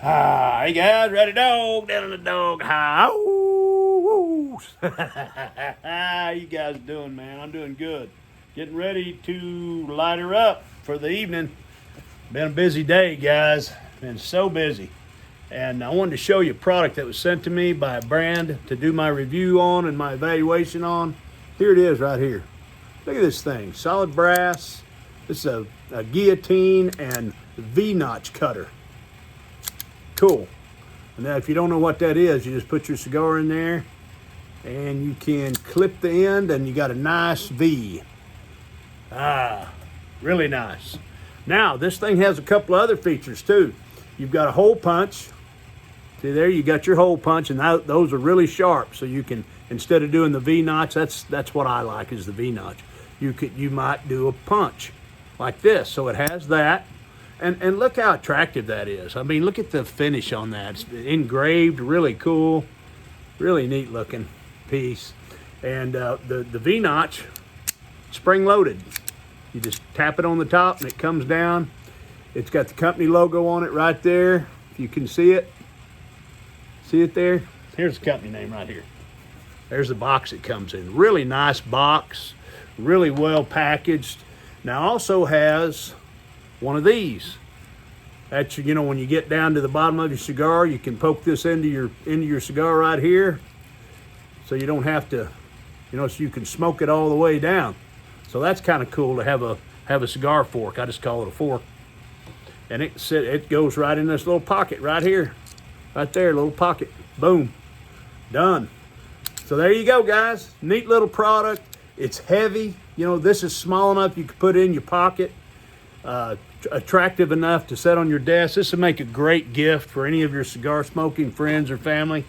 Hey guys, ready dog, down in the dog house. How you guys doing, man? I'm doing good. Getting ready to light her up for the evening. Been a busy day, guys. Been so busy. And I wanted to show you a product that was sent to me by a brand to do my review on and my evaluation on. Here it is right here. Look at this thing, solid brass. This is a guillotine and V-notch cutter. Cool. And now if you don't know what that is, you just put your cigar in there and you can clip the end and you got a nice V. Really nice. Now this thing has a couple other features too. You've got a hole punch. See there, you got your hole punch, and those are really sharp, so you can, instead of doing the V-notch, that's what I like, is the V-notch. You might do a punch like this, so it has that. And look how attractive that is. I mean, look at the finish on that. It's engraved, really cool, really neat looking piece. And the V-notch, spring loaded. You just tap it on the top and it comes down. It's got the company logo on it right there, if you can see it. See it there? Here's the company name right here. There's the box it comes in. Really nice box, really well packaged. Now also has one of these. That's, you know, when you get down to the bottom of your cigar, you can poke this into your cigar right here, so you don't have to, you know, so you can smoke it all the way down. So that's kind of cool to have a cigar fork. I just call it a fork, and it goes right in this little pocket right here, right there, little pocket. Boom, done. So there you go, guys. Neat little product. It's heavy. You know, this is small enough you can put it in your pocket. Attractive enough to set on your desk. This would make a great gift for any of your cigar smoking friends or family.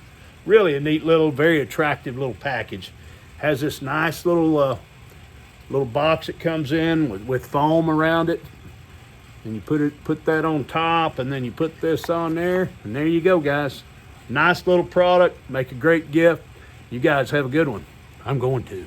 Really a neat little, very attractive little package. Has this nice little box that comes in with foam around it, and you put that on top, and then you put this on there, and there you go, guys. Nice little product. Make a great gift. You guys have a good one. I'm going to.